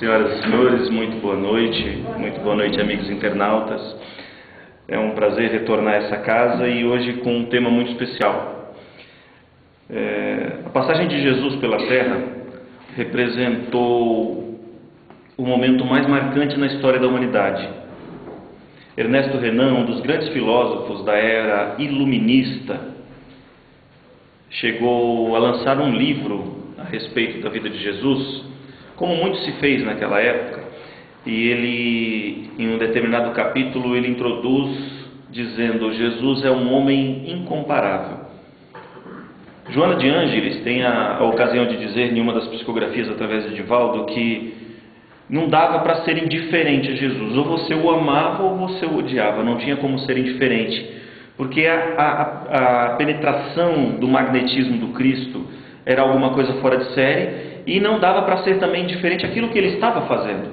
Senhoras e senhores, muito boa noite amigos internautas. É um prazer retornar a essa casa e hoje com um tema muito especial. A passagem de Jesus pela terra representou o momento mais marcante na história da humanidade. Ernesto Renan, um dos grandes filósofos da era iluminista, chegou a lançar um livro a respeito da vida de Jesus, como muito se fez naquela época, e ele, em um determinado capítulo, ele introduz dizendo: Jesus é um homem incomparável. Joana de Ângeles tem a ocasião de dizer em uma das psicografias através de Divaldo que não dava para ser indiferente a Jesus, ou você o amava ou você o odiava, não tinha como ser indiferente, porque a penetração do magnetismo do Cristo era alguma coisa fora de série, e não dava para ser também diferente aquilo que ele estava fazendo.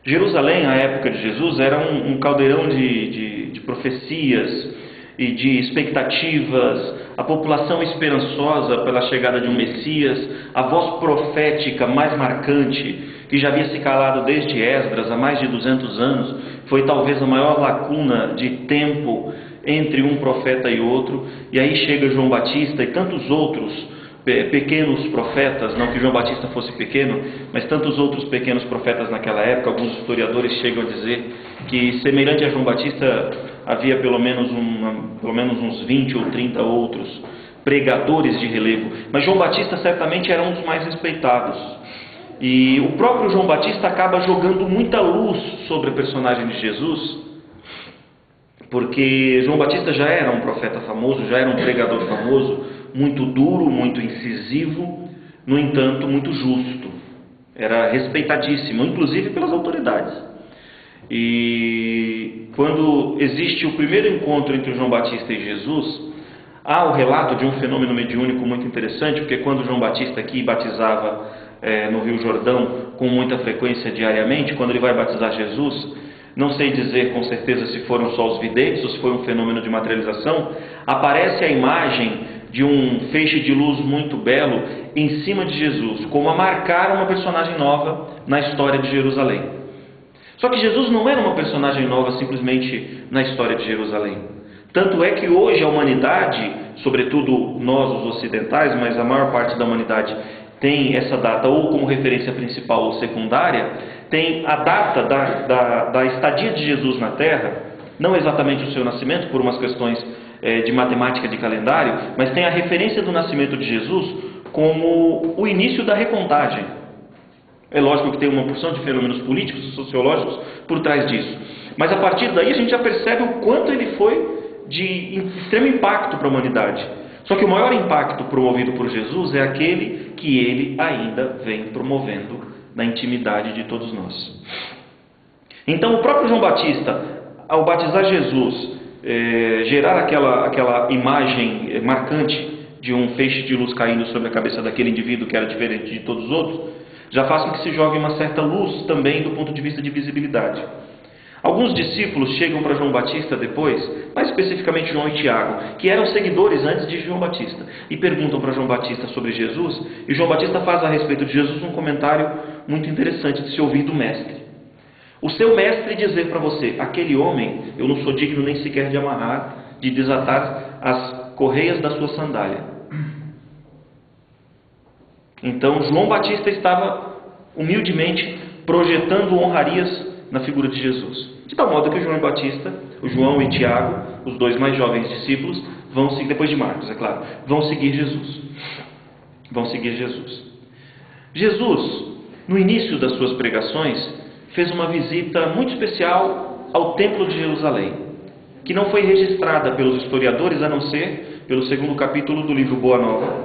Jerusalém, à época de Jesus, era um caldeirão de profecias e de expectativas, a população esperançosa pela chegada de um Messias, a voz profética mais marcante, que já havia se calado desde Esdras há mais de 200 anos, foi talvez a maior lacuna de tempo entre um profeta e outro, e aí chega João Batista e tantos outros pequenos profetas, não que João Batista fosse pequeno, mas tantos outros pequenos profetas naquela época. Alguns historiadores chegam a dizer que semelhante a João Batista havia pelo menos uns 20 ou 30 outros pregadores de relevo, mas João Batista certamente era um dos mais respeitados, e o próprio João Batista acaba jogando muita luz sobre o personagem de Jesus, porque João Batista já era um profeta famoso, já era um pregador famoso, muito duro, muito incisivo, no entanto muito justo, era respeitadíssimo, inclusive pelas autoridades. E quando existe o primeiro encontro entre João Batista e Jesus, há o relato de um fenômeno mediúnico muito interessante, porque quando João Batista aqui batizava no Rio Jordão com muita frequência diariamente, quando ele vai batizar Jesus, não sei dizer com certeza se foram só os videntes ou se foi um fenômeno de materialização, aparece a imagem de um feixe de luz muito belo em cima de Jesus, como a marcar uma personagem nova na história de Jerusalém. Só que Jesus não era uma personagem nova simplesmente na história de Jerusalém. Tanto é que hoje a humanidade, sobretudo nós os ocidentais, mas a maior parte da humanidade tem essa data ou como referência principal ou secundária, tem a data da estadia de Jesus na Terra, não exatamente o seu nascimento, por umas questões de matemática de calendário, mas tem a referência do nascimento de Jesus como o início da recontagem. É lógico que tem uma porção de fenômenos políticos e sociológicos por trás disso, mas a partir daí a gente já percebe o quanto ele foi de extremo impacto para a humanidade. Só que o maior impacto promovido por Jesus é aquele que ele ainda vem promovendo na intimidade de todos nós. Então o próprio João Batista, ao batizar Jesus, gerar aquela imagem marcante de um feixe de luz caindo sobre a cabeça daquele indivíduo que era diferente de todos os outros, já faz com que se jogue uma certa luz também do ponto de vista de visibilidade. Alguns discípulos chegam para João Batista depois, mais especificamente João e Tiago, que eram seguidores antes de João Batista, e perguntam para João Batista sobre Jesus, e João Batista faz a respeito de Jesus um comentário muito interessante de se ouvir do mestre. O seu mestre dizer para você: aquele homem eu não sou digno nem sequer de amarrar, de desatar as correias da sua sandália. Então João Batista estava humildemente projetando honrarias na figura de Jesus, de tal modo que o João e Tiago, os dois mais jovens discípulos, vão seguir, depois de Marcos, é claro, vão seguir Jesus. Jesus, no início das suas pregações, fez uma visita muito especial ao Templo de Jerusalém, que não foi registrada pelos historiadores, a não ser pelo segundo capítulo do livro Boa Nova,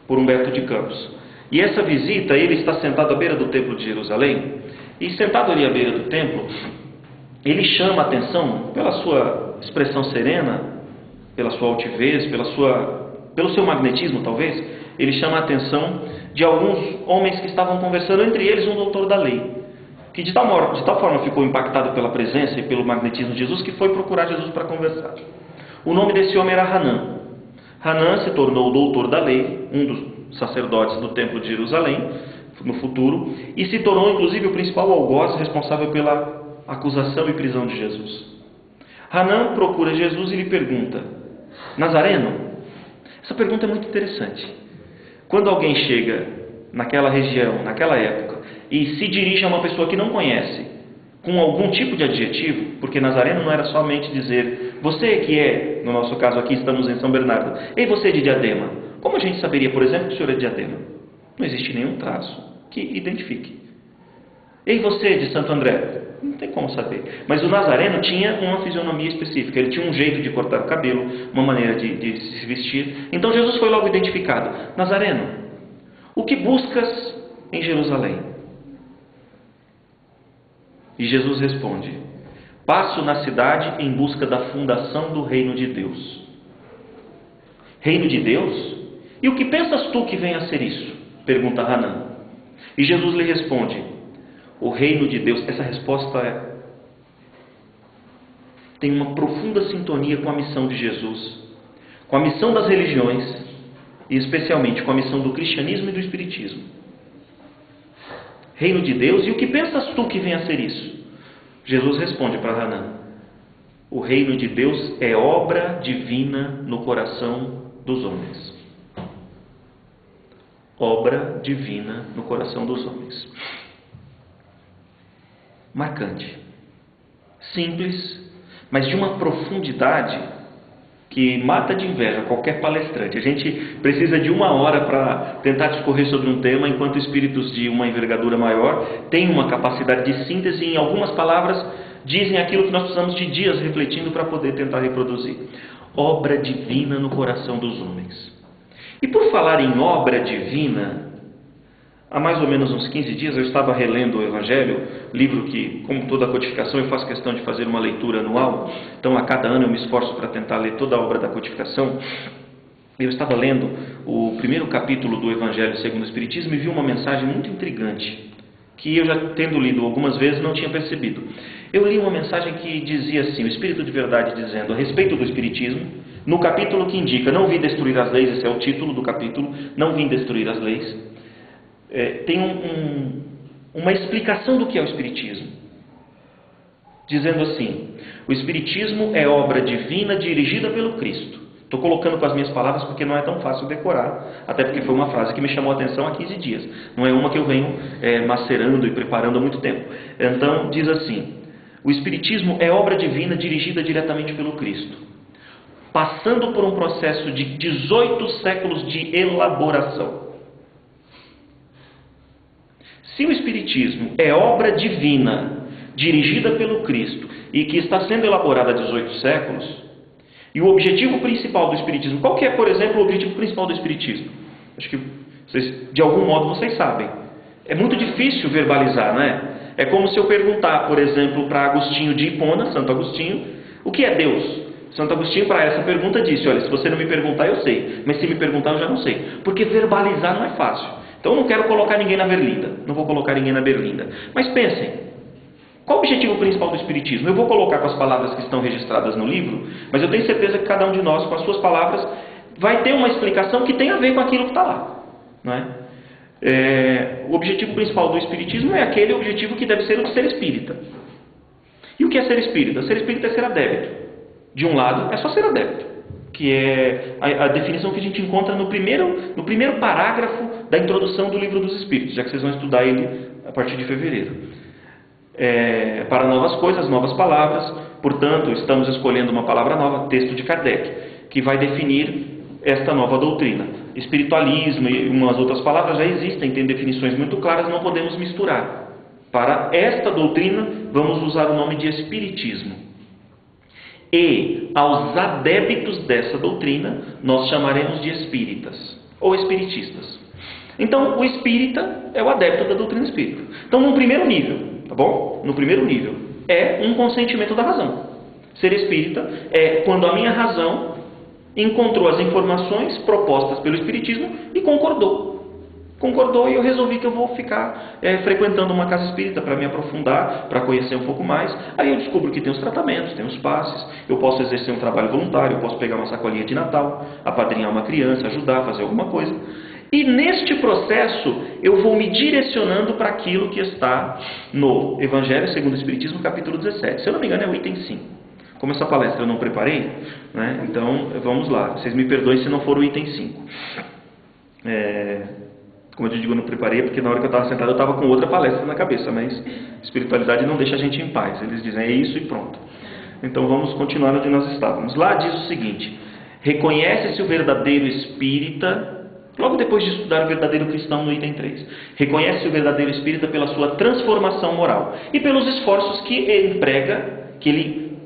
por Humberto de Campos. E essa visita, ele está sentado à beira do Templo de Jerusalém, e sentado ali à beira do templo, ele chama a atenção, pela sua expressão serena, pela sua altivez, pelo seu magnetismo talvez, ele chama a atenção de alguns homens que estavam conversando, entre eles um doutor da lei, que de tal forma ficou impactado pela presença e pelo magnetismo de Jesus, que foi procurar Jesus para conversar. O nome desse homem era Hanã. Hanã se tornou o doutor da lei, um dos sacerdotes do templo de Jerusalém, no futuro, e se tornou inclusive o principal algoz responsável pela acusação e prisão de Jesus. Hanã procura Jesus e lhe pergunta: Nazareno? Essa pergunta é muito interessante. Quando alguém chega naquela região, naquela época, e se dirige a uma pessoa que não conhece, com algum tipo de adjetivo, porque Nazareno não era somente dizer, você que é, no nosso caso aqui estamos em São Bernardo, ei você de Diadema. Como a gente saberia, por exemplo, que o senhor é de Diadema? Não existe nenhum traço que identifique. Ei você de Santo André. Não tem como saber. Mas o Nazareno tinha uma fisionomia específica. Ele tinha um jeito de cortar o cabelo, uma maneira de se vestir. Então Jesus foi logo identificado. Nazareno, o que buscas em Jerusalém? E Jesus responde: passo na cidade em busca da fundação do reino de Deus. Reino de Deus? E o que pensas tu que venha a ser isso? Pergunta Hanã. E Jesus lhe responde: o reino de Deus. Essa resposta tem uma profunda sintonia com a missão de Jesus, com a missão das religiões e especialmente com a missão do cristianismo e do espiritismo. Reino de Deus, e o que pensas tu que venha a ser isso? Jesus responde para Hanã: o reino de Deus é obra divina no coração dos homens. Obra divina no coração dos homens. Marcante, simples, mas de uma profundidade que mata de inveja qualquer palestrante. A gente precisa de 1 hora para tentar discorrer sobre um tema, enquanto espíritos de uma envergadura maior têm uma capacidade de síntese e, em algumas palavras, dizem aquilo que nós precisamos de dias refletindo para poder tentar reproduzir. Obra divina no coração dos homens. E por falar em obra divina, há mais ou menos uns 15 dias eu estava relendo o Evangelho, livro que, como toda a codificação, eu faço questão de fazer uma leitura anual. Então, a cada ano eu me esforço para tentar ler toda a obra da codificação. Eu estava lendo o primeiro capítulo do Evangelho segundo o Espiritismo e vi uma mensagem muito intrigante, que eu já tendo lido algumas vezes não tinha percebido. Eu li uma mensagem que dizia assim, o Espírito de Verdade dizendo a respeito do Espiritismo, no capítulo que indica, não vim destruir as leis, esse é o título do capítulo, não vim destruir as leis, tem uma explicação do que é o Espiritismo, dizendo assim: o Espiritismo é obra divina dirigida pelo Cristo. Estou colocando com as minhas palavras porque não é tão fácil decorar, até porque foi uma frase que me chamou a atenção há 15 dias. Não é uma que eu venho macerando e preparando há muito tempo. Então diz assim: o Espiritismo é obra divina dirigida diretamente pelo Cristo, passando por um processo de 18 séculos de elaboração. Se o Espiritismo é obra divina, dirigida pelo Cristo, e que está sendo elaborada há 18 séculos, e o objetivo principal do Espiritismo, qual que é, por exemplo, o objetivo principal do Espiritismo? Acho que vocês, de algum modo, vocês sabem. É muito difícil verbalizar, não é? É como se eu perguntar, por exemplo, para Agostinho de Hipona, Santo Agostinho, o que é Deus? Santo Agostinho, para essa pergunta, disse: olha, se você não me perguntar, eu sei, mas se me perguntar, eu já não sei. Porque verbalizar não é fácil. Então eu não quero colocar ninguém na berlinda, não vou colocar ninguém na berlinda. Mas pensem, qual o objetivo principal do Espiritismo? Eu vou colocar com as palavras que estão registradas no livro, mas eu tenho certeza que cada um de nós, com as suas palavras, vai ter uma explicação que tem a ver com aquilo que está lá, não é? O objetivo principal do Espiritismo é aquele objetivo que deve ser o de ser espírita. E o que é ser espírita? Ser espírita é ser adepto. De um lado, é só ser adepto, que é a definição que a gente encontra no primeiro parágrafo da introdução do Livro dos Espíritos, já que vocês vão estudar ele a partir de fevereiro. Para novas coisas, novas palavras, portanto, estamos escolhendo uma palavra nova, texto de Kardec, que vai definir esta nova doutrina. Espiritualismo e umas outras palavras já existem, tem definições muito claras, não podemos misturar. Para esta doutrina, vamos usar o nome de Espiritismo. E aos adeptos dessa doutrina, nós chamaremos de espíritas ou espiritistas. Então, o espírita é o adepto da doutrina espírita. Então, no primeiro nível, tá bom? No primeiro nível, é um consentimento da razão. Ser espírita é quando a minha razão encontrou as informações propostas pelo espiritismo e concordou. Concordou e eu resolvi que eu vou ficar frequentando uma casa espírita para me aprofundar, para conhecer um pouco mais. Aí eu descubro que tem os tratamentos, tem os passes, eu posso exercer um trabalho voluntário, eu posso pegar uma sacolinha de Natal, apadrinhar uma criança, ajudar, fazer alguma coisa. E neste processo eu vou me direcionando para aquilo que está no Evangelho segundo o Espiritismo, capítulo 17. Se eu não me engano é o item 5. Como essa palestra eu não preparei, né? Então vamos lá. Vocês me perdoem se não for o item 5. Como eu digo, eu não preparei porque na hora que eu estava sentado eu estava com outra palestra na cabeça, mas espiritualidade não deixa a gente em paz. Eles dizem, é isso e pronto. Então vamos continuar onde nós estávamos. Lá diz o seguinte: reconhece-se o verdadeiro espírita, logo depois de estudar o verdadeiro cristão no item 3, reconhece o verdadeiro espírita pela sua transformação moral e pelos esforços que ele emprega, que ele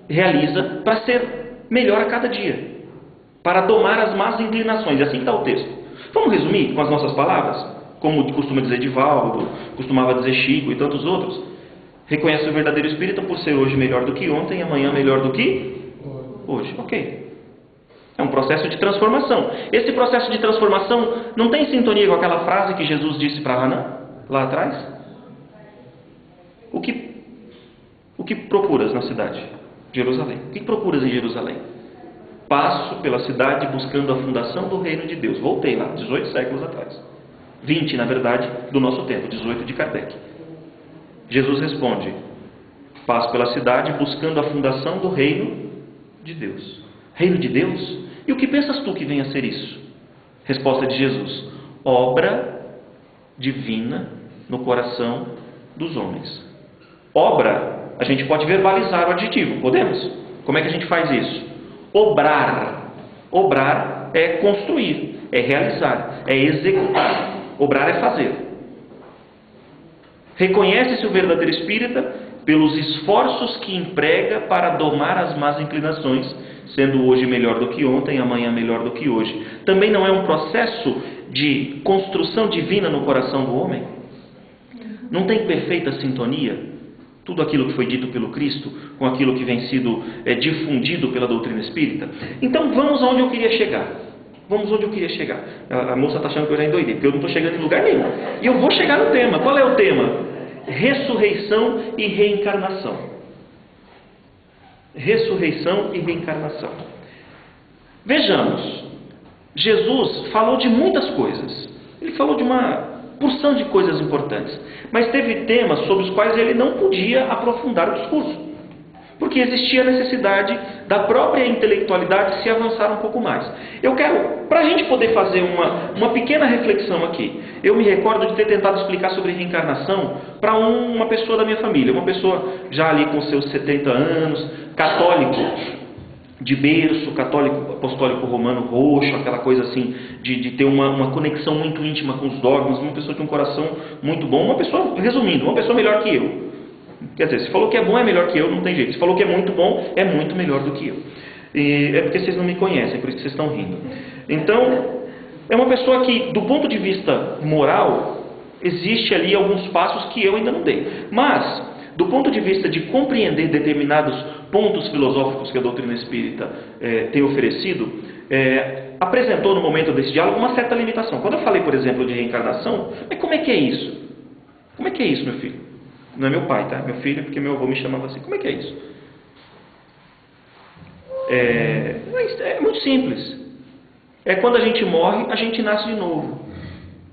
realiza para ser melhor a cada dia, para domar as más inclinações. E assim está o texto. Vamos resumir com as nossas palavras? Como costuma dizer Divaldo, costumava dizer Chico e tantos outros. Reconhece o verdadeiro espírita por ser hoje melhor do que ontem e amanhã melhor do que hoje. Ok. É um processo de transformação. Esse processo de transformação não tem sintonia com aquela frase que Jesus disse para Hanã, lá atrás? O que procuras na cidade? Jerusalém. O que procuras em Jerusalém? Passo pela cidade buscando a fundação do reino de Deus. Voltei lá, 18 séculos atrás. 20, na verdade, do nosso tempo, 18 de Kardec. Jesus responde: passo pela cidade buscando a fundação do reino de Deus. Reino de Deus? E o que pensas tu que venha a ser isso? Resposta de Jesus: obra divina no coração dos homens. Obra, a gente pode verbalizar o adjetivo, podemos? Como é que a gente faz isso? Obrar. Obrar é construir, é realizar, é executar. Obrar é fazer. Reconhece-se o verdadeiro espírita pelos esforços que emprega para domar as más inclinações, sendo hoje melhor do que ontem, amanhã melhor do que hoje. Também não é um processo de construção divina no coração do homem? Não tem perfeita sintonia tudo aquilo que foi dito pelo Cristo com aquilo que vem sido difundido pela doutrina espírita? Então vamos aonde eu queria chegar. Vamos onde eu queria chegar. A moça está achando que eu já endoidei, porque eu não estou chegando em lugar nenhum. E eu vou chegar no tema. Qual é o tema? Ressurreição e reencarnação. Ressurreição e reencarnação. Vejamos, Jesus falou de muitas coisas. Ele falou de uma porção de coisas importantes, mas teve temas sobre os quais ele não podia aprofundar o discurso, porque existia a necessidade da própria intelectualidade se avançar um pouco mais. Eu quero, para a gente poder fazer uma pequena reflexão aqui, eu me recordo de ter tentado explicar sobre reencarnação para uma pessoa da minha família, uma pessoa já ali com seus 70 anos, católico de berço, católico apostólico romano roxo, aquela coisa assim, de ter uma conexão muito íntima com os dogmas, uma pessoa de um coração muito bom, uma pessoa, resumindo, uma pessoa melhor que eu. Quer dizer, se falou que é bom é melhor que eu, não tem jeito. Se falou que é muito bom, é muito melhor do que eu. E é porque vocês não me conhecem, por isso que vocês estão rindo. Então, é uma pessoa que, do ponto de vista moral, existe ali alguns passos que eu ainda não dei. Mas, do ponto de vista de compreender determinados pontos filosóficos que a doutrina espírita tem oferecido, apresentou no momento desse diálogo uma certa limitação. Quando eu falei, por exemplo, de reencarnação, mas como é que é isso? Como é que é isso, meu filho? Não é meu pai, tá? Meu filho, porque meu avô me chamava assim. Como é que é isso? É muito simples. É quando a gente morre, a gente nasce de novo,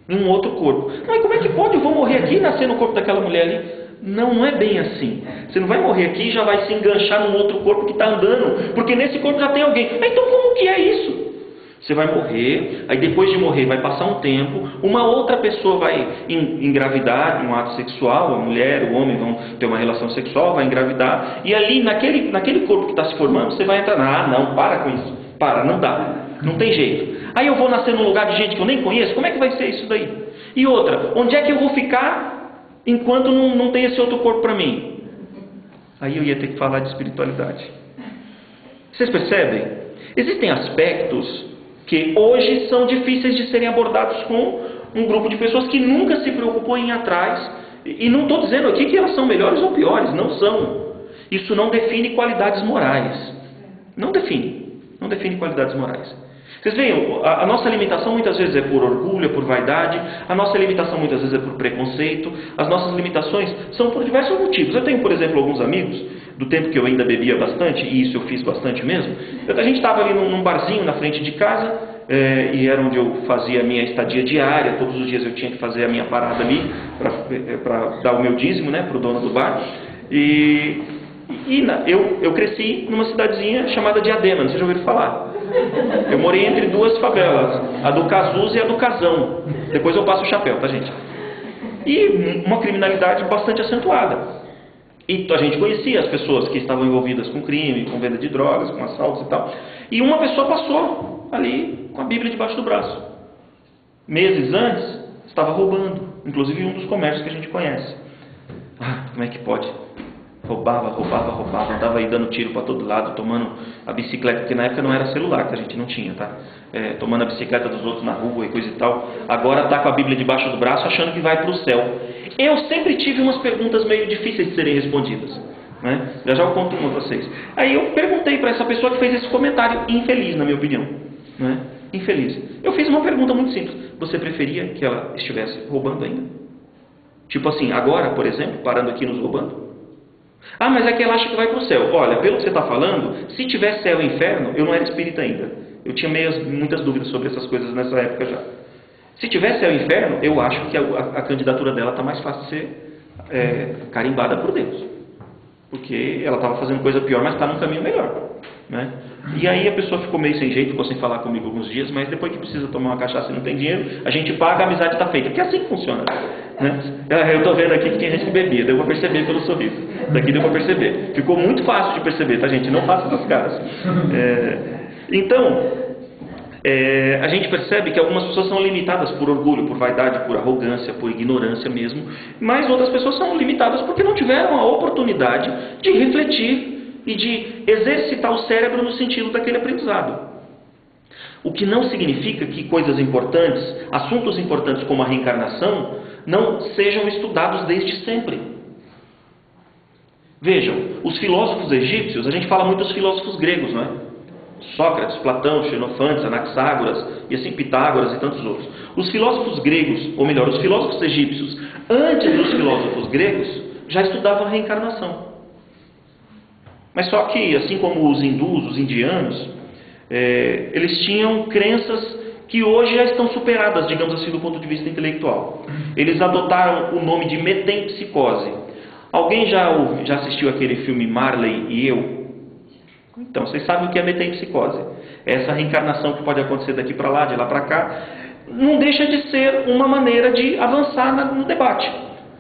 em um outro corpo. Mas como é que pode? Eu vou morrer aqui e nascer no corpo daquela mulher ali? Não é bem assim. Você não vai morrer aqui e já vai se enganchar num outro corpo que está andando, porque nesse corpo já tem alguém. Então como que é isso? Você vai morrer, aí depois de morrer vai passar um tempo, uma outra pessoa vai engravidar em um ato sexual, a mulher, o homem vão ter uma relação sexual, vai engravidar, e ali naquele corpo que está se formando, você vai entrar, não, para com isso, não dá, não tem jeito. Aí eu vou nascer num lugar de gente que eu nem conheço, como é que vai ser isso daí? E outra, onde é que eu vou ficar enquanto não tem esse outro corpo para mim? Aí eu ia ter que falar de espiritualidade. Vocês percebem? Existem aspectos que hoje são difíceis de serem abordados com um grupo de pessoas que nunca se preocupou em ir atrás. E não estou dizendo aqui que elas são melhores ou piores, não são. Isso não define qualidades morais. Não define qualidades morais. Vocês veem, a nossa limitação muitas vezes é por orgulho, é por vaidade, a nossa limitação muitas vezes é por preconceito, as nossas limitações são por diversos motivos. Eu tenho, por exemplo, alguns amigos, do tempo que eu ainda bebia bastante, e isso eu fiz bastante mesmo, a gente estava ali num barzinho na frente de casa, e era onde eu fazia a minha estadia diária. Todos os dias eu tinha que fazer a minha parada ali para dar o meu dízimo, né, para o dono do bar. Eu cresci numa cidadezinha chamada Diadema, não sei se já ouviram falar. Eu morei entre duas favelas, a do Cazuz e a do Casão. Depois eu passo o chapéu, tá, gente? E uma criminalidade bastante acentuada. E a gente conhecia as pessoas que estavam envolvidas com crime, com venda de drogas, com assaltos e tal. E uma pessoa passou ali com a Bíblia debaixo do braço. Meses antes, estava roubando, inclusive um dos comércios que a gente conhece. Como é que pode? Roubava, andava aí dando tiro para todo lado, tomando a bicicleta, porque na época não era celular, que a gente não tinha, tá? Tomando a bicicleta dos outros na rua e coisa e tal. Agora está com a Bíblia debaixo do braço, achando que vai para o céu. Eu sempre tive umas perguntas meio difíceis de serem respondidas, né? Já eu conto uma para vocês. Aí eu perguntei para essa pessoa que fez esse comentário infeliz, na minha opinião, né? Infeliz. Eu fiz uma pergunta muito simples: você preferia que ela estivesse roubando ainda? Tipo assim, agora, por exemplo, parando aqui nos roubando? Mas é que ela acha que vai para o céu. Olha, pelo que você está falando, se tiver céu e inferno, eu não era espírita ainda. Eu tinha muitas dúvidas sobre essas coisas nessa época já. Se tiver céu e inferno, eu acho que a candidatura dela está mais fácil de ser carimbada por Deus. Porque ela estava fazendo coisa pior, mas está num caminho melhor, né? E aí a pessoa ficou meio sem jeito, ficou sem falar comigo alguns dias, mas depois que precisa tomar uma cachaça e não tem dinheiro, a gente paga, a amizade está feita. Porque é assim que funciona, né? Eu estou vendo aqui que tem gente que bebia, deu para perceber pelo sorriso. Daqui deu para perceber. Ficou muito fácil de perceber, tá, gente? Não faça essas caras. Então, a gente percebe que algumas pessoas são limitadas por orgulho, por vaidade, por arrogância, por ignorância mesmo, mas outras pessoas são limitadas porque não tiveram a oportunidade de refletir e de exercitar o cérebro no sentido daquele aprendizado. O que não significa que coisas importantes, assuntos importantes como a reencarnação, não sejam estudados desde sempre. Vejam, os filósofos egípcios, a gente fala muito dos filósofos gregos, não é? Sócrates, Platão, Xenofontes, Anaxágoras, e assim Pitágoras e tantos outros. Os filósofos gregos, ou melhor, os filósofos egípcios, antes dos filósofos gregos, já estudavam a reencarnação. Mas só que, assim como os hindus, os indianos, eles tinham crenças que hoje já estão superadas, digamos assim, do ponto de vista intelectual. Eles adotaram o nome de metempsicose. Alguém já assistiu aquele filme Marley e Eu? Então, vocês sabem o que é metempsicose. É essa reencarnação que pode acontecer daqui para lá, de lá para cá. Não deixa de ser uma maneira de avançar no debate,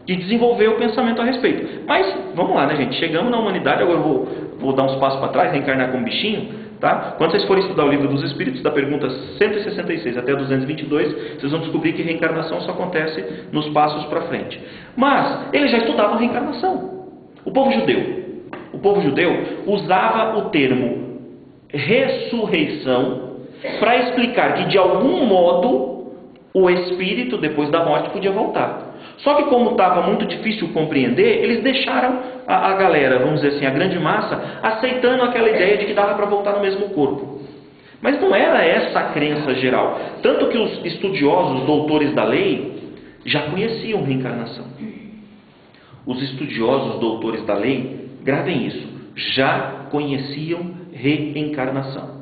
de desenvolver o pensamento a respeito. Mas, vamos lá, né, gente? Chegamos na humanidade, agora eu vou dar uns passos para trás, reencarnar como bichinho, tá? Quando vocês forem estudar o Livro dos Espíritos, da pergunta 166 até 222, vocês vão descobrir que reencarnação só acontece nos passos para frente. Mas, eles já estudavam reencarnação. O povo judeu usava o termo ressurreição para explicar que, de algum modo, o espírito, depois da morte, podia voltar. Só que, como estava muito difícil compreender, eles deixaram a galera, vamos dizer assim, a grande massa, aceitando aquela ideia de que dava para voltar no mesmo corpo. Mas não era essa a crença geral. Tanto que os estudiosos, doutores da lei, já conheciam reencarnação. Os estudiosos, doutores da lei, gravem isso, já conheciam reencarnação.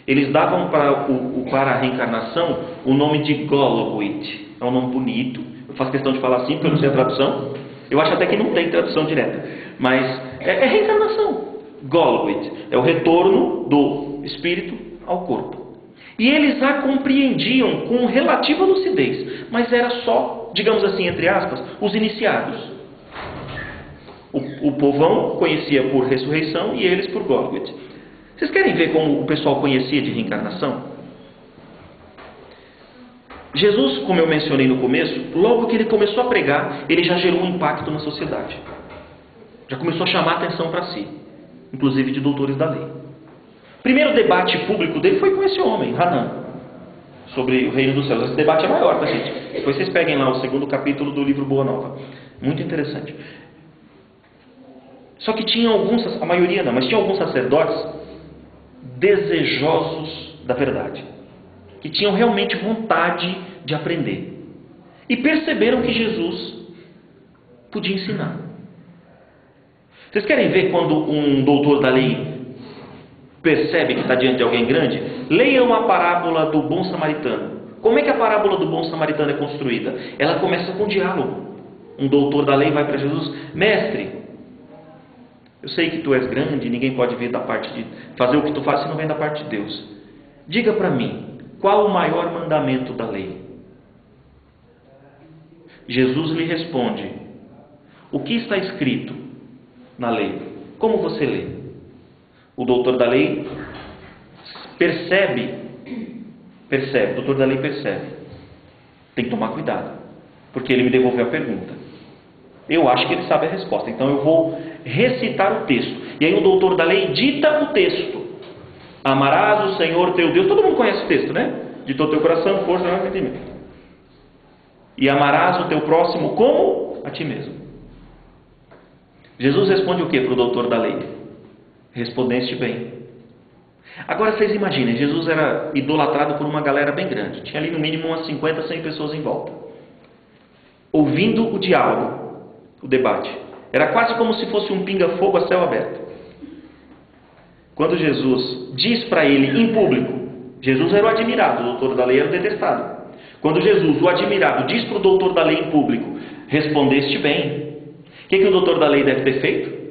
Eles davam para a reencarnação o nome de Golgotha. É um nome bonito. Eu faço questão de falar assim porque eu não sei a tradução. Eu acho até que não tem tradução direta. Mas é reencarnação. Golgotha é o retorno do espírito ao corpo. E eles a compreendiam com relativa lucidez. Mas era só, digamos assim, entre aspas, os iniciados. O povão conhecia por ressurreição e eles por Golgotha. Vocês querem ver como o pessoal conhecia de reencarnação? Jesus, como eu mencionei no começo, logo que ele começou a pregar, ele já gerou um impacto na sociedade. Já começou a chamar a atenção para si, inclusive de doutores da lei. O primeiro debate público dele foi com esse homem, Hanan, sobre o reino dos céus. Esse debate é maior, tá, gente? Depois vocês peguem lá o 2º capítulo do livro Boa Nova. Muito interessante. Só que tinha a maioria não, mas tinha alguns sacerdotes desejosos da verdade, que tinham realmente vontade de aprender. E perceberam que Jesus podia ensinar. Vocês querem ver quando um doutor da lei percebe que está diante de alguém grande? Leiam a parábola do bom samaritano. Como é que a parábola do bom samaritano é construída? Ela começa com um diálogo. Um doutor da lei vai para Jesus: mestre, eu sei que tu és grande, ninguém pode vir da parte de fazer o que tu faz se não vem da parte de Deus. Diga para mim, qual o maior mandamento da lei? Jesus lhe responde: o que está escrito na lei? Como você lê? O doutor da lei percebe, o doutor da lei percebe. Tem que tomar cuidado, porque ele me devolveu a pergunta. Eu acho que ele sabe a resposta, então eu vou recitar o texto. E aí o doutor da lei dita o texto: amarás o Senhor teu Deus. Todo mundo conhece o texto, né? De todo o teu coração, força, entendimento. E amarás o teu próximo como a ti mesmo. Jesus responde o que para o doutor da lei? Respondeste bem. Agora vocês imaginem, Jesus era idolatrado por uma galera bem grande. Tinha ali no mínimo umas 50, 100 pessoas em volta, ouvindo o diálogo, o debate. Era quase como se fosse um pinga-fogo a céu aberto. Quando Jesus diz para ele em público, Jesus era o admirado, o doutor da lei era o detestado. Quando Jesus, o admirado, diz para o doutor da lei em público: respondeste bem. O que o doutor da lei deve ter feito?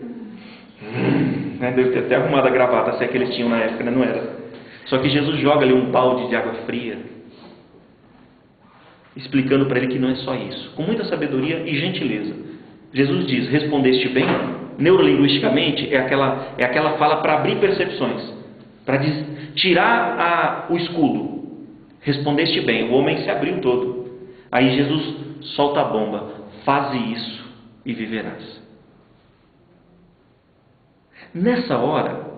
Deve ter até arrumado a gravata, se é que eles tinham na época, né? Não era. Só que Jesus joga ali um balde de água fria, explicando para ele que não é só isso. Com muita sabedoria e gentileza, Jesus diz: respondeste bem. Neurolinguisticamente é aquela fala para abrir percepções, para tirar o escudo. Respondeste bem. O homem se abriu todo. Aí Jesus solta a bomba: faze isso e viverás. Nessa hora,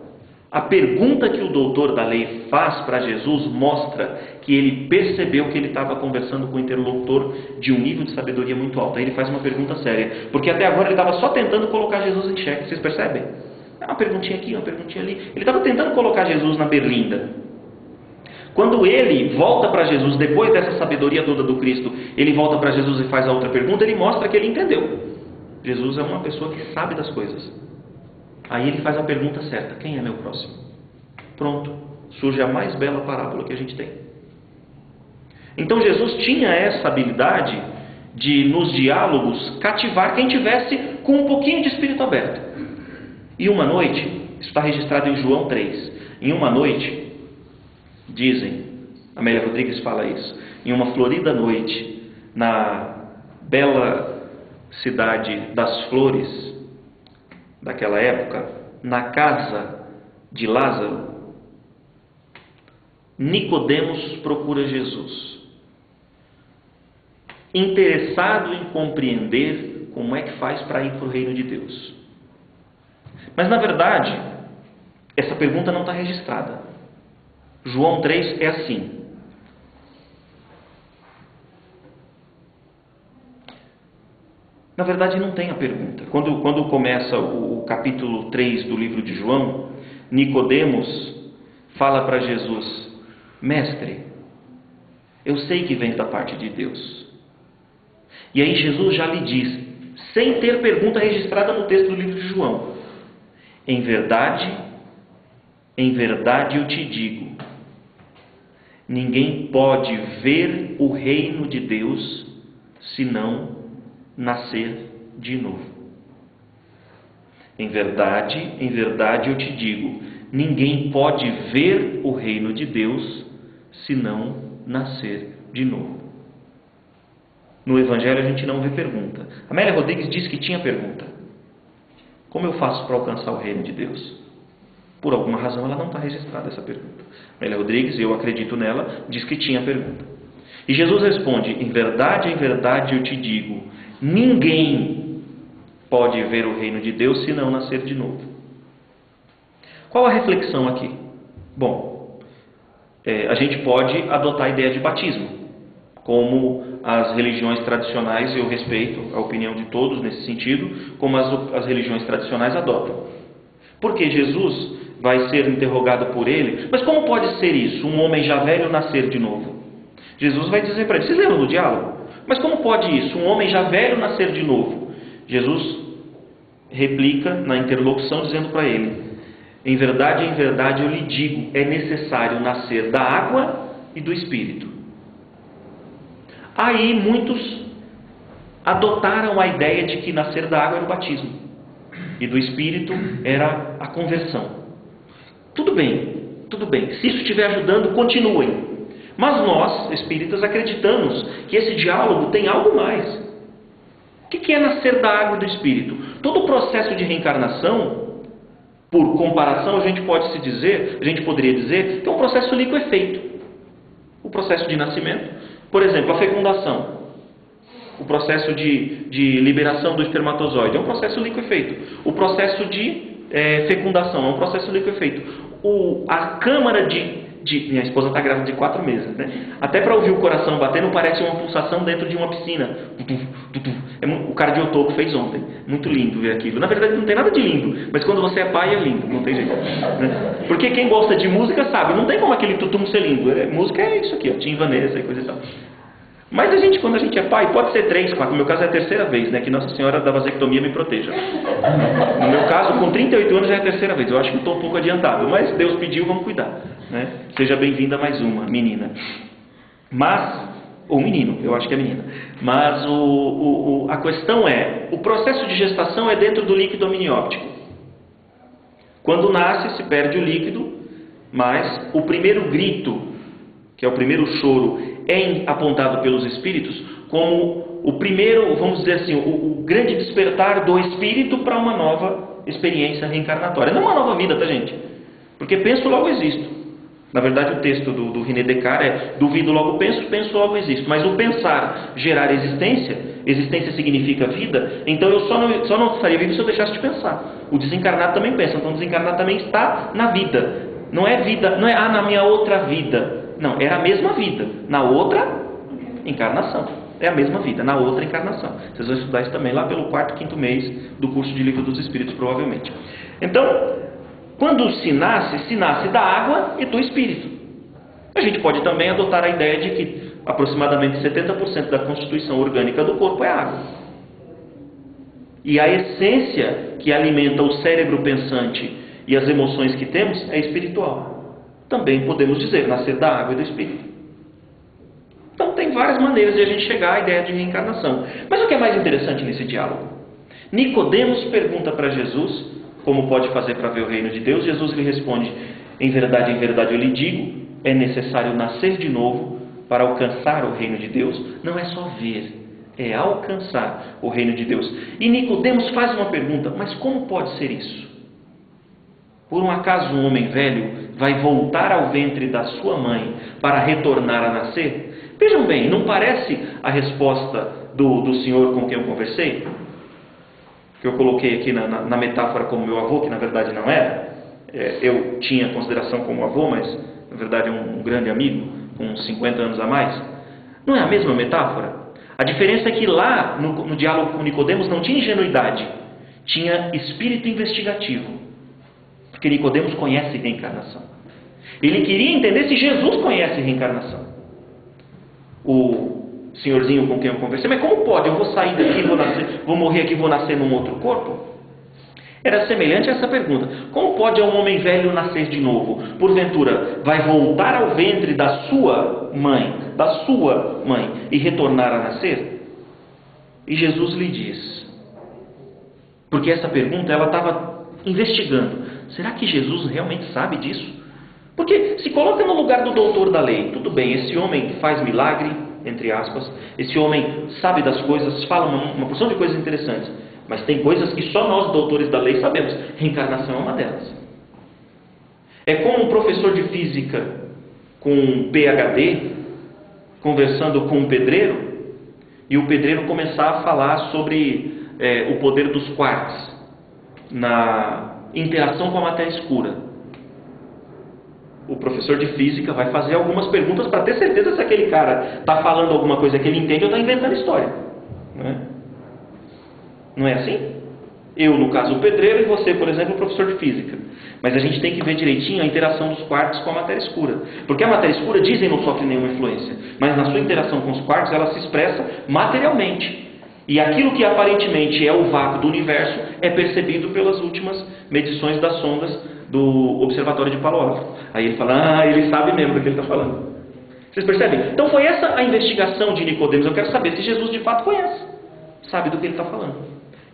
a pergunta que o doutor da lei faz para Jesus mostra que ele percebeu que ele estava conversando com um interlocutor de um nível de sabedoria muito alto. Aí ele faz uma pergunta séria, porque até agora ele estava só tentando colocar Jesus em xeque. Vocês percebem? Uma perguntinha aqui, uma perguntinha ali. Ele estava tentando colocar Jesus na berlinda. Quando ele volta para Jesus, depois dessa sabedoria toda do Cristo, ele volta para Jesus e faz a outra pergunta, ele mostra que ele entendeu. Jesus é uma pessoa que sabe das coisas. Aí ele faz a pergunta certa: quem é meu próximo? Pronto, surge a mais bela parábola que a gente tem. Então Jesus tinha essa habilidade de, nos diálogos, cativar quem tivesse com um pouquinho de espírito aberto. E uma noite, isso está registrado em João 3, em uma noite, dizem, Amélia Rodrigues fala isso, em uma florida noite, na bela cidade das flores daquela época, na casa de Lázaro, Nicodemos procura Jesus, interessado em compreender como é que faz para ir para o reino de Deus. Mas na verdade, essa pergunta não está registrada. João 3 é assim: na verdade não tem a pergunta. Quando começa o capítulo 3 do livro de João, Nicodemos fala para Jesus: mestre, eu sei que vem da parte de Deus. E aí Jesus já lhe diz, sem ter pergunta registrada no texto do livro de João: em verdade eu te digo, ninguém pode ver o reino de Deus se não nascer de novo. Em verdade eu te digo, ninguém pode ver o reino de Deus se não nascer de novo. No Evangelho a gente não vê pergunta. Amélia Rodrigues diz que tinha pergunta: como eu faço para alcançar o reino de Deus? Por alguma razão ela não está registrada, essa pergunta. Amélia Rodrigues, eu acredito nela, diz que tinha pergunta. E Jesus responde: em verdade eu te digo, ninguém pode ver o reino de Deus se não nascer de novo. Qual a reflexão aqui? Bom, a gente pode adotar a ideia de batismo, como as religiões tradicionais, eu respeito a opinião de todos nesse sentido, como as religiões tradicionais adotam. Porque Jesus vai ser interrogado por ele: mas como pode ser isso, um homem já velho nascer de novo? Jesus vai dizer para ele, vocês lembram do diálogo? Mas como pode isso, um homem já velho nascer de novo? Jesus replica na interlocução dizendo para ele: em verdade eu lhe digo, é necessário nascer da água e do Espírito. Aí muitos adotaram a ideia de que nascer da água era o batismo e do Espírito era a conversão. Tudo bem. Se isso estiver ajudando, continuem. Mas nós, espíritas, acreditamos que esse diálogo tem algo mais. O que é nascer da água e do Espírito? Todo o processo de reencarnação, por comparação, a gente poderia dizer que é um processo líquido-efeito. O processo de nascimento, por exemplo, a fecundação. O processo de liberação do espermatozoide é um processo líquido-efeito. O processo de fecundação é um processo líquido-efeito. A câmara minha esposa está grávida de 4 meses, né? Até para ouvir o coração bater não parece uma pulsação dentro de uma piscina. O cardiotoco fez ontem. Muito lindo ver aquilo. Na verdade não tem nada de lindo, mas quando você é pai é lindo, não tem jeito, né? Porque quem gosta de música sabe, não tem como aquele tutum ser lindo. Música é isso aqui, Tim Vanessa e coisa e tal. Mas quando a gente é pai, pode ser 3, 4, no meu caso é a terceira vez, né? Que Nossa Senhora da vasectomia me proteja. No meu caso, com 38 anos já é a terceira vez. Eu acho que estou um pouco adiantado, mas Deus pediu, vamos cuidar, né? Seja bem-vinda mais uma, menina. Ou menino, eu acho que é menina. Mas a questão é, o processo de gestação é dentro do líquido amniótico. Quando nasce, se perde o líquido, mas o primeiro grito, que é o primeiro choro, é apontado pelos espíritos como o primeiro, vamos dizer assim, o grande despertar do espírito para uma nova experiência reencarnatória. Não é uma nova vida, tá, gente? Porque penso, logo existo. Na verdade, o texto do René Descartes é duvido, logo penso, penso, logo existo. Mas o pensar gerar existência significa vida, então eu só não estaria vivo se eu deixasse de pensar. O desencarnado também pensa, então o desencarnado também está na vida. Não é vida, não é na minha outra vida. Não, era a mesma vida, na outra encarnação. É a mesma vida, na outra encarnação. Vocês vão estudar isso também lá pelo 4º, 5º mês do curso de Livro dos Espíritos, provavelmente. Então, quando se nasce da água e do Espírito. A gente pode também adotar a ideia de que aproximadamente 70% da constituição orgânica do corpo é água. E a essência que alimenta o cérebro pensante e as emoções que temos é espiritual. Também podemos dizer, nascer da água e do Espírito. Então tem várias maneiras de a gente chegar à ideia de reencarnação. Mas o que é mais interessante nesse diálogo? Nicodemos pergunta para Jesus como pode fazer para ver o reino de Deus. Jesus lhe responde, em verdade eu lhe digo, é necessário nascer de novo para alcançar o reino de Deus. Não é só ver, é alcançar o reino de Deus. E Nicodemos faz uma pergunta, mas como pode ser isso? Por um acaso um homem velho vai voltar ao ventre da sua mãe para retornar a nascer? Vejam bem, não parece a resposta do senhor com quem eu conversei? Que eu coloquei aqui na metáfora como meu avô, que na verdade não era. Eu tinha consideração como avô, mas na verdade é um grande amigo, com uns 50 anos a mais. Não é a mesma metáfora? A diferença é que lá, no diálogo com Nicodemos, não tinha ingenuidade, tinha espírito investigativo. Porque Nicodemos conhece reencarnação. Ele queria entender se Jesus conhece reencarnação. O senhorzinho com quem eu conversei, mas como pode? Eu vou sair daqui, vou morrer aqui, vou nascer num outro corpo? Era semelhante a essa pergunta. Como pode um homem velho nascer de novo? Porventura, vai voltar ao ventre da sua mãe, e retornar a nascer? E Jesus lhe diz, porque essa pergunta ela estava investigando. Será que Jesus realmente sabe disso? Porque se coloca no lugar do doutor da lei. Tudo bem, esse homem faz milagre, entre aspas. Esse homem sabe das coisas, fala uma porção de coisas interessantes. Mas tem coisas que só nós, doutores da lei, sabemos. Reencarnação é uma delas. É como um professor de física com um PhD conversando com um pedreiro e o pedreiro começar a falar sobre o poder dos quarks na interação com a matéria escura. O professor de física vai fazer algumas perguntas para ter certeza se aquele cara está falando alguma coisa que ele entende ou está inventando história. Não é assim? Eu, no caso, o pedreiro, e você, por exemplo, o professor de física. Mas a gente tem que ver direitinho a interação dos quarks com a matéria escura. Porque a matéria escura, dizem, não sofre nenhuma influência. Mas na sua interação com os quarks, ela se expressa materialmente. E aquilo que aparentemente é o vácuo do universo é percebido pelas últimas medições das sondas do Observatório de Palo Alto. Aí ele fala, ele sabe mesmo do que ele está falando. Vocês percebem? Então foi essa a investigação de Nicodemos. Eu quero saber se Jesus de fato conhece, sabe do que ele está falando.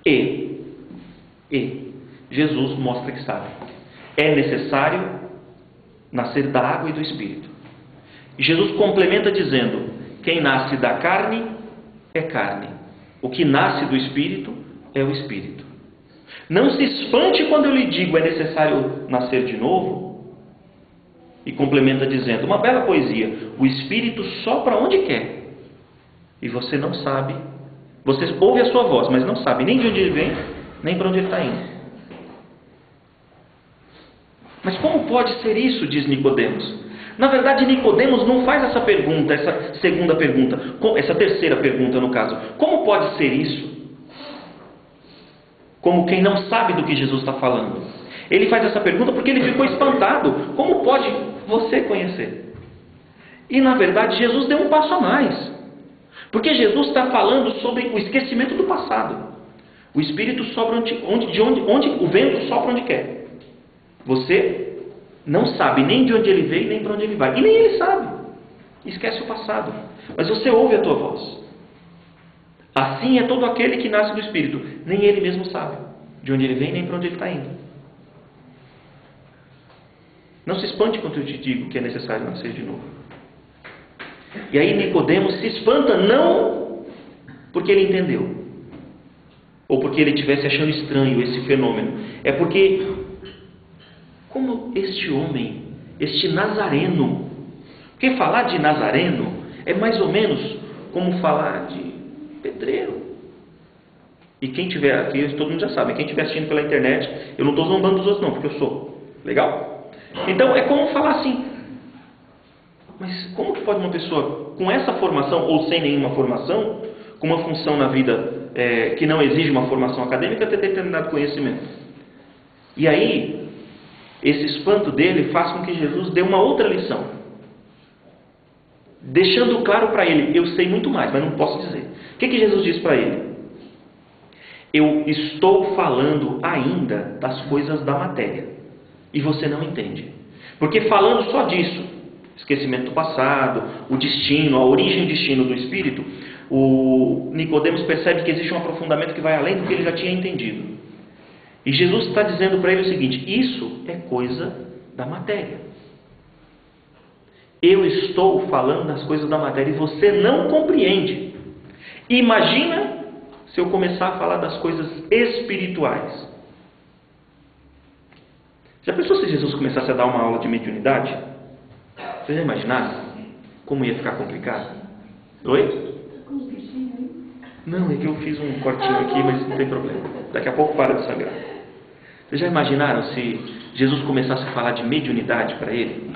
E Jesus mostra que sabe. É necessário nascer da água e do Espírito. E Jesus complementa dizendo: quem nasce da carne é carne, o que nasce do Espírito é o Espírito. Não se espante quando eu lhe digo é necessário nascer de novo. E complementa dizendo, uma bela poesia: o Espírito sopra onde quer, e você não sabe, você ouve a sua voz, mas não sabe nem de onde ele vem, nem para onde ele está indo. Mas como pode ser isso? Diz Nicodemos. Na verdade, Nicodemos não faz essa pergunta, essa segunda pergunta, essa terceira pergunta no caso. Como pode ser isso? Como quem não sabe do que Jesus está falando. Ele faz essa pergunta porque ele ficou espantado. Como pode você conhecer? E na verdade, Jesus deu um passo a mais. Porque Jesus está falando sobre o esquecimento do passado. O Espírito sopra onde o vento sopra onde quer. Você não sabe nem de onde ele veio, nem para onde ele vai. E nem ele sabe. Esquece o passado. Mas você ouve a tua voz. Assim é todo aquele que nasce do Espírito. Nem ele mesmo sabe de onde ele vem, nem para onde ele está indo. Não se espante quando eu te digo que é necessário nascer de novo. E aí Nicodemos se espanta, não porque ele entendeu, ou porque ele estivesse achando estranho esse fenômeno. É porque, como este homem, este nazareno, porque falar de nazareno é mais ou menos como falar de pedreiro. E quem tiver aqui, todo mundo já sabe, quem estiver assistindo pela internet, eu não estou zombando dos outros não, porque eu sou. Legal? Então é como falar assim, mas como que pode uma pessoa com essa formação, ou sem nenhuma formação, com uma função na vida que não exige uma formação acadêmica, ter determinado conhecimento? E aí, esse espanto dele faz com que Jesus dê uma outra lição, deixando claro para ele, eu sei muito mais, mas não posso dizer. O que Jesus diz para ele? Eu estou falando ainda das coisas da matéria, e você não entende. Porque falando só disso, esquecimento do passado, o destino, a origem e o destino do Espírito, o Nicodemos percebe que existe um aprofundamento que vai além do que ele já tinha entendido. E Jesus está dizendo para ele o seguinte: isso é coisa da matéria. Eu estou falando das coisas da matéria e você não compreende. Imagina se eu começar a falar das coisas espirituais. Já pensou se Jesus começasse a dar uma aula de mediunidade? Vocês já imaginaram como ia ficar complicado? Oi? Não, é que eu fiz um cortinho aqui, mas não tem problema. Daqui a pouco para de sangrar. Vocês já imaginaram se Jesus começasse a falar de mediunidade para ele?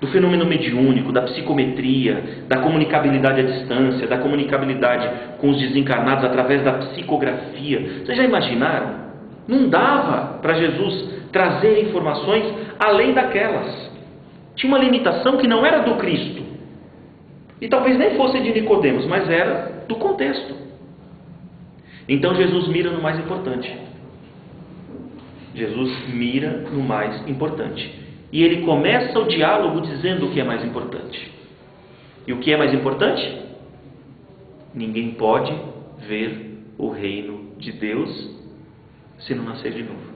Do fenômeno mediúnico, da psicometria, da comunicabilidade à distância, da comunicabilidade com os desencarnados através da psicografia. Vocês já imaginaram? Não dava para Jesus trazer informações além daquelas. Tinha uma limitação que não era do Cristo. E talvez nem fosse de Nicodemos, mas era do contexto. Então Jesus mira no mais importante. Jesus mira no mais importante. E ele começa o diálogo dizendo o que é mais importante. E o que é mais importante? Ninguém pode ver o reino de Deus se não nascer de novo.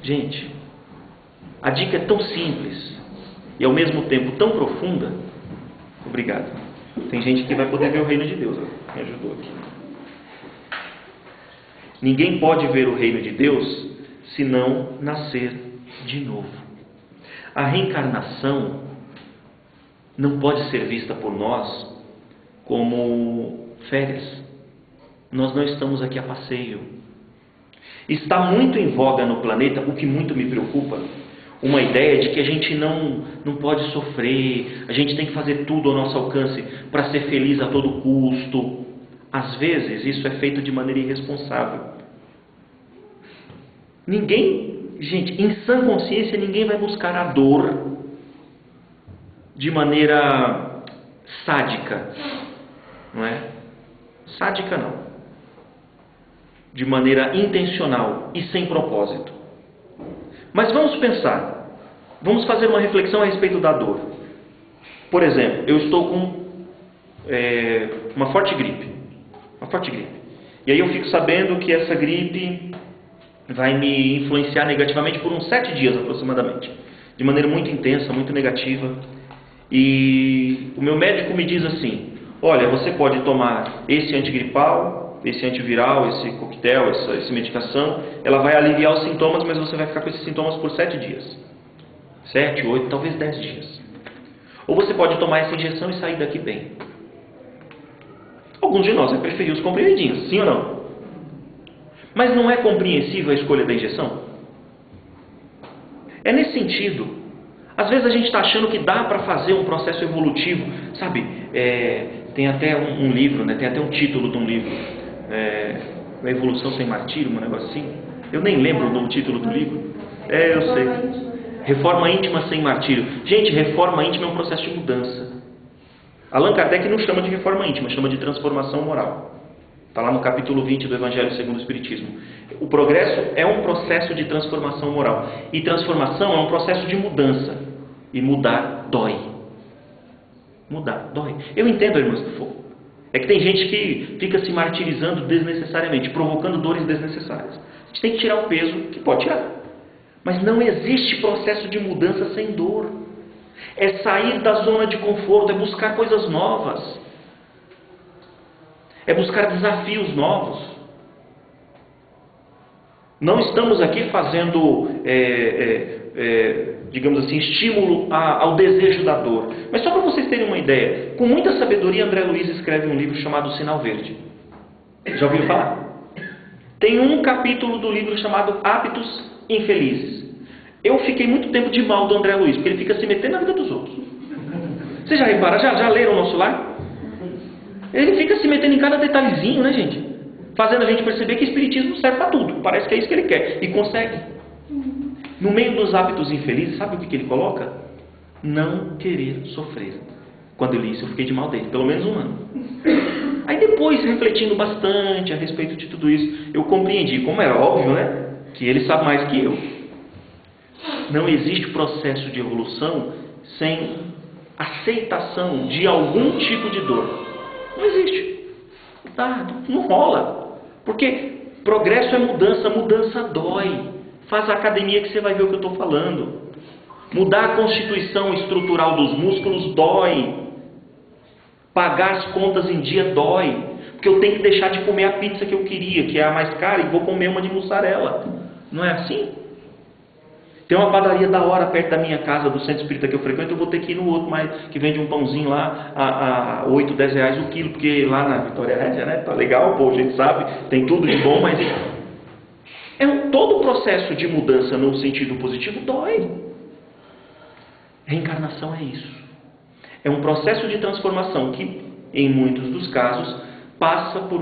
Gente, a dica é tão simples e ao mesmo tempo tão profunda. Obrigado. Tem gente que vai poder ver o reino de Deus. Me ajudou aqui. Ninguém pode ver o reino de Deus se não nascer de novo. A reencarnação não pode ser vista por nós como férias. Nós não estamos aqui a passeio. Está muito em voga no planeta, o que muito me preocupa, uma ideia de que a gente não pode sofrer, a gente tem que fazer tudo ao nosso alcance para ser feliz a todo custo. Às vezes isso é feito de maneira irresponsável. Gente, em sã consciência, ninguém vai buscar a dor de maneira sádica, não é? Sádica não. de maneira intencional e sem propósito. Mas vamos pensar, vamos fazer uma reflexão a respeito da dor. Por exemplo, eu estou com uma forte gripe. E aí eu fico sabendo que essa gripe vai me influenciar negativamente por uns 7 dias aproximadamente. De maneira muito intensa, muito negativa. E o meu médico me diz assim: olha, você pode tomar esse antigripal, esse antiviral, esse coquetel, essa medicação. Ela vai aliviar os sintomas, mas você vai ficar com esses sintomas por 7 dias. 7, 8, talvez 10 dias. Ou você pode tomar essa injeção e sair daqui bem. Alguns de nós vai preferir os comprimidinhos, sim ou não? Mas não é compreensível a escolha da injeção? É nesse sentido. Às vezes a gente está achando que dá para fazer um processo evolutivo, sabe? Tem até um livro, né? Tem até um título de um livro, A Evolução Sem Martírio, um negócio assim. Eu nem lembro do título do livro. Eu sei. Reforma íntima sem martírio. Gente, reforma íntima é um processo de mudança. Allan Kardec não chama de reforma íntima, chama de transformação moral. Está lá no capítulo 20 do Evangelho segundo o Espiritismo. O progresso é um processo de transformação moral. E transformação é um processo de mudança. E mudar dói. Mudar dói. Eu entendo, irmãos do fogo. É que tem gente que fica se martirizando desnecessariamente, provocando dores desnecessárias. A gente tem que tirar o peso que pode tirar. Mas não existe processo de mudança sem dor. É sair da zona de conforto, é buscar coisas novas. É buscar desafios novos. Não estamos aqui fazendo, digamos assim, estímulo ao desejo da dor. Mas só para vocês terem uma ideia, com muita sabedoria, André Luiz escreve um livro chamado Sinal Verde. Já ouviram falar? Tem um capítulo do livro chamado Hábitos Infelizes. Eu fiquei muito tempo de mal do André Luiz, porque ele fica se metendo na vida dos outros. Vocês já repararam? Já leram o Nosso Lar? Ele fica se metendo em cada detalhezinho, né, gente? Fazendo a gente perceber que espiritismo serve para tudo. Parece que é isso que ele quer. E consegue. No meio dos hábitos infelizes, sabe o que ele coloca? Não querer sofrer. Quando eu li isso, eu fiquei de mal dele. Pelo menos um ano. Aí depois, refletindo bastante a respeito de tudo isso, eu compreendi, como era óbvio, né? Que ele sabe mais que eu. Não existe processo de evolução sem aceitação de algum tipo de dor. Não existe. Não rola. Porque progresso é mudança, mudança dói. Faz a academia que você vai ver o que eu estou falando. Mudar a constituição estrutural dos músculos dói. Pagar as contas em dia dói. Porque eu tenho que deixar de comer a pizza que eu queria, que é a mais cara, e vou comer uma de mussarela. Não é assim? Tem uma padaria da hora perto da minha casa, do centro espírita que eu frequento, eu vou ter que ir no outro, mas que vende um pãozinho lá a 8, 10 reais o quilo, porque lá na Vitória Régia, né, tá legal, pô, a gente sabe, tem tudo de bom, mas todo o processo de mudança no sentido positivo dói. Reencarnação é isso. É um processo de transformação que, em muitos dos casos, passa por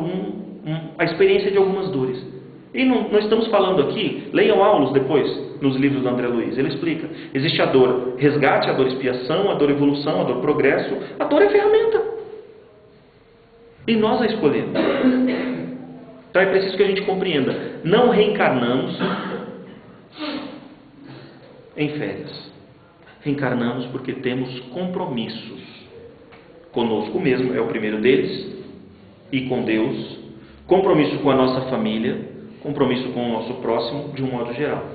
a experiência de algumas dores. E não estamos falando aqui, leiam Aulus depois, nos livros do André Luiz, ele explica. Existe a dor resgate, a dor expiação, a dor evolução, a dor progresso. A dor é ferramenta. E nós a escolhemos. Então é preciso que a gente compreenda. Não reencarnamos em férias. Reencarnamos porque temos compromissos. Conosco mesmo, é o primeiro deles, e com Deus. Compromisso com a nossa família. Compromisso com o nosso próximo, de um modo geral.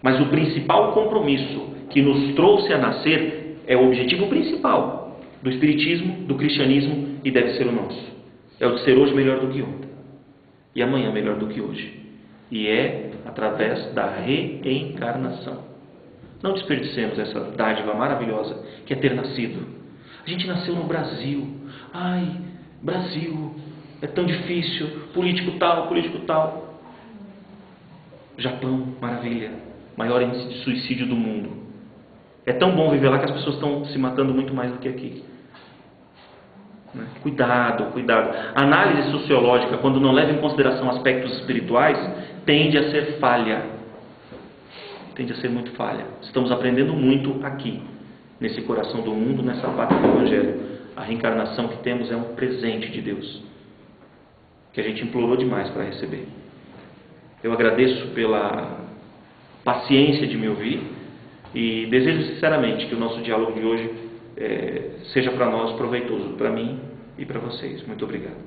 Mas o principal compromisso que nos trouxe a nascer é o objetivo principal do Espiritismo, do Cristianismo, e deve ser o nosso. É o de ser hoje melhor do que ontem. E amanhã melhor do que hoje. E é através da reencarnação. Não desperdicemos essa dádiva maravilhosa que é ter nascido. A gente nasceu no Brasil. Ai, Brasil, é tão difícil. Político tal, político tal. Japão, maravilha. Maior índice de suicídio do mundo. É tão bom viver lá que as pessoas estão se matando muito mais do que aqui. Cuidado, cuidado. A análise sociológica, quando não leva em consideração aspectos espirituais, tende a ser falha. Tende a ser muito falha. Estamos aprendendo muito aqui, nesse coração do mundo, nessa pátria do Evangelho. A reencarnação que temos é um presente de Deus, que a gente implorou demais para receber. Eu agradeço pela paciência de me ouvir e desejo sinceramente que o nosso diálogo de hoje seja para nós proveitoso, para mim e para vocês. Muito obrigado.